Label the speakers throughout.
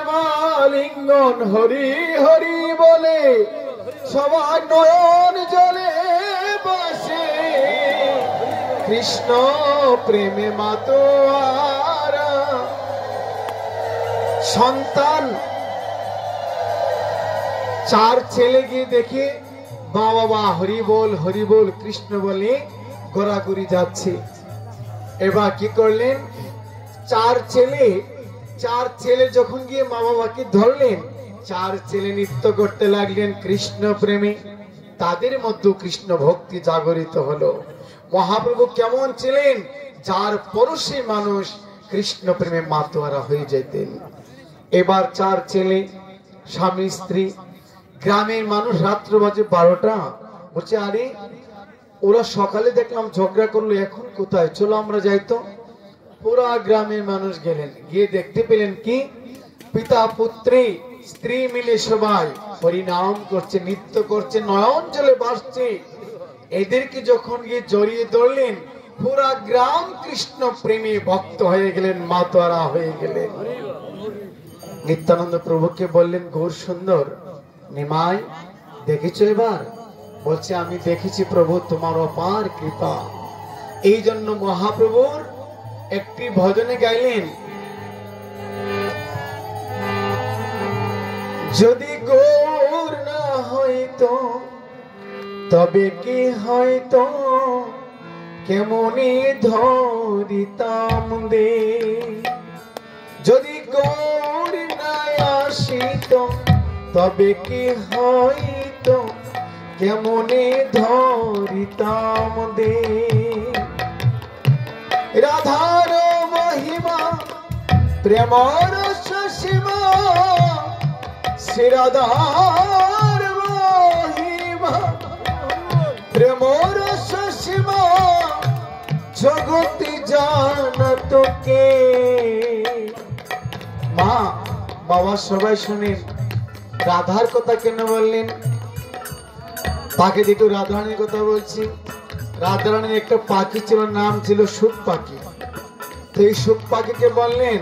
Speaker 1: প্রেমালিঙ্গন হরি হরি বলে সবার নয়ন জলে বসে কৃষ্ণ প্রেমে মাতোয়ারা। সন্তান চার ছেলে গিয়ে দেখে মা বাবা হরি বল কৃষ্ণ বলে ঘোরাঘুরি যাচ্ছে। এবার কি করলেন, চার ছেলে যখন গিয়ে মা বাবাকে ধরলেন, চার ছেলে নৃত্য করতে লাগলেন কৃষ্ণ প্রেমে। তাদের মধ্যে কৃষ্ণ ভক্তি জাগরিত হলো। মহাপ্রভু কেমন ছিলেন, যার পরশে মানুষ কৃষ্ণ প্রেমে মাতোয়ারা হয়ে যেতেন। এবার চার ছেলে, স্বামী স্ত্রী, গ্রামের মানুষ। রাত্র বাজে 12টা। বলছে আরে ওরা সকালে দেখলাম ঝগড়া করলো, এখন কোথায়, চলো আমরা যাইতো। পুরা গ্রামের মানুষ গেলেন, গিয়ে দেখতে পেলেন কি পিতা পুত্রী স্ত্রী মিলে সবাই হরিনাম করছে, নৃত্য করছে, নয়ন জলে ভাসছে। এদেরকে যখন গিয়ে জড়িয়ে ধরলেন, পুরা গ্রাম কৃষ্ণ প্রেমী ভক্ত হয়ে গেলেন, মাতোয়ারা হয়ে গেলেন। নিত্যানন্দ প্রভুকে বললেন, গৌর সুন্দর নিমাই দেখেছো এবার? বলছে আমি দেখেছি প্রভু, তোমার অপার কৃপা। এই জন্য মহাপ্রভুর একটি ভজনে গাইলেন, যদি গৌর না হইতো তবে কি হয়তো, কেমনে ধরিতাম দে। যদি গৌর না আসিত তবে কি হইতো, কেমনে ধরিতাম দে। রাধার মহিমা প্রেমর সীমা, শ্রী রাধার মহিমা প্রেমর সীমা, জগতি জানত কে। মা বাবা সবাই শুনেন, রাধার কথা কেন বললেন? তাকে দুটো রাধারানীর কথা বলছি। রাধারানীর একটা পাখি ছিল, নাম ছিল সুখ পাখি। তো এই সুখ পাখিকে বললেন,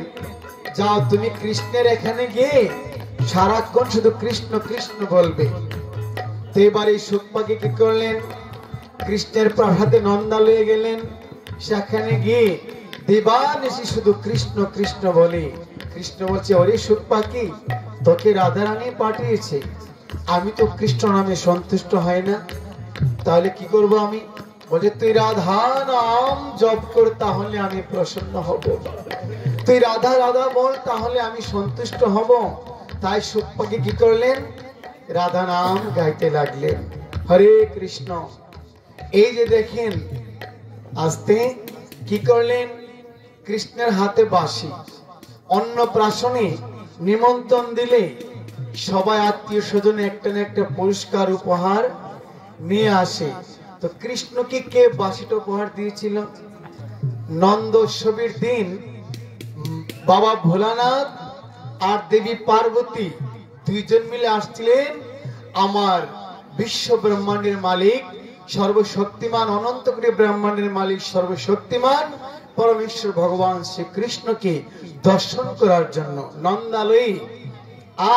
Speaker 1: যাও তুমি কৃষ্ণের এখানে গিয়ে সারাক্ষণ শুধু কৃষ্ণ কৃষ্ণ বলবে। তো এবার এই সুখ পাখি কি করলেন, কৃষ্ণের প্রাসাদে নন্দালয়ে গেলেন। সেখানে গিয়ে দিবানিশি শুধু কৃষ্ণ কৃষ্ণ বলে। কৃষ্ণ বলছে, ওরে সুখ পাখি, তোকে রাধারানী পাঠিয়েছে, আমি তো কৃষ্ণ নামে সন্তুষ্ট হয় না, তাহলে কি করব আমি? বলে তুই রাধা নাম জপ কর, তাহলে আমি প্রসন্ন হব। তুই রাধা রাধা বল, তাহলে আমি সন্তুষ্ট হব। তাই সুখ পাখি কি করলেন, রাধা নাম গাইতে লাগলেন, হরে কৃষ্ণ। এই যে দেখেন, আস্তে কি করলেন, কৃষ্ণের হাতে বাঁশি। অন্নপ্রাশনে নিমন্ত্রণ দিলে সবাই আত্মীয় স্বজনে একটা না একটা পুরস্কার উপহার নিয়ে আসে। তো কৃষ্ণকে কে বাঁশিটা উপহার দিয়েছিল? নন্দোৎসবের দিন বাবা ভোলানাথ আর দেবী পার্বতী দুইজন মিলে আসছিলেন আমার বিশ্ব ব্রহ্মাণ্ডের মালিক সর্বশক্তিমান, অনন্ত কোটি ব্রহ্মাণ্ডের মালিক সর্বশক্তিমান পরমেশ্বর ভগবান শ্রীকৃষ্ণকে দর্শন করার জন্য নন্দালয়ে।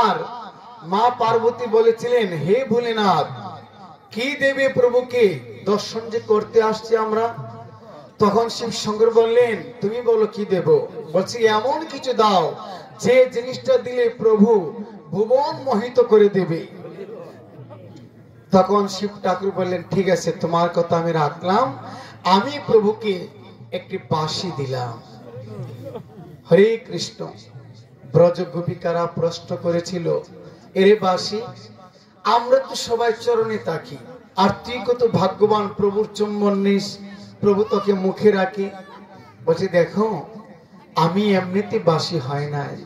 Speaker 1: আর মা পার্বতী বলেছিলেন, হে ভোলেনাথ, কি দেবে প্রভুকে দর্শন যে করতে আসছি আমরা? তখন শিব শঙ্কর বললেন, তুমি বলো কি দেব? বলছি এমন কিছু দাও যে জিনিসটা দিলে প্রভু ভুবন মোহিত করে দেবে। তখন শিব ঠাকুর বললেন, ঠিক আছে, তোমার কথা আমি রাখলাম, আমি প্রভুকে একটি বাঁশি দিলাম। হরে কৃষ্ণ। ব্রজ গোপিকারা প্রশ্ন করেছিল, এরে বাঁশি, আমরা তো সবাই চরণে তাকি, আর তুই কত ভাগ্যবান, প্রভুর চুম্বন নিস, প্রভু তোকে মুখে রাখে। বলছে দেখো, আমি এমনিতে বাঁশি হয় নাই,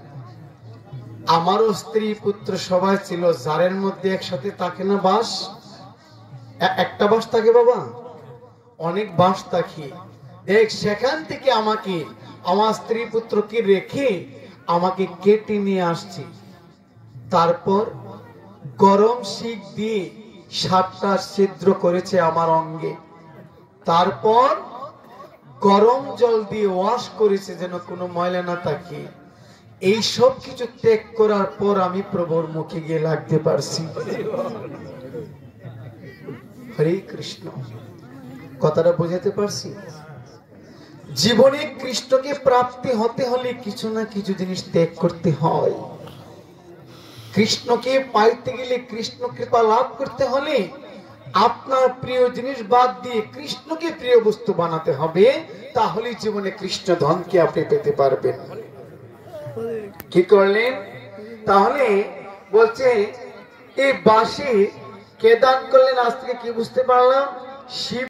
Speaker 1: আমারও স্ত্রী পুত্র সবাই ছিল, জারের মধ্যে একসাথে থাকে না বাঁশ, একটা বাঁশ থাকে বাবা, অনেক বাঁশ থাকে। দেখ, সেখান থেকে আমাকে আমার স্ত্রী পুত্রকে রেখে আমাকে কেটে নিয়ে আসছি। তারপর গরম শিক দিয়ে 7টা ছিদ্র করেছে আমার অঙ্গে, তারপর গরম জল দিয়ে ওয়াশ করেছে যেন কোনো ময়লা না থাকে। এই সব কিছু ত্যাগ করার পর আমি প্রভুর মুখে গিয়ে লাগতে পারছি। হরে কৃষ্ণ, কথাটা বোঝাতে পারছি? জীবনে কৃষ্ণকে প্রাপ্তি হতে হলে কিছু না কিছু জিনিস ত্যাগ করতে হয়। কৃষ্ণকে পাইতে গেলে, কৃষ্ণ কৃপা লাভ করতে হলে আপনার প্রিয় জিনিস বাদ দিয়ে কৃষ্ণকে প্রিয় বস্তু বানাতে হবে। তাহলে জীবনে কৃষ্ণ ধনকে আপনি পেতে পারবেন। কি করলেন? তাহলে বলছে এই বাঁশি কে দান করলেন? আজ থেকে কি বুঝতে পারলাম? শিব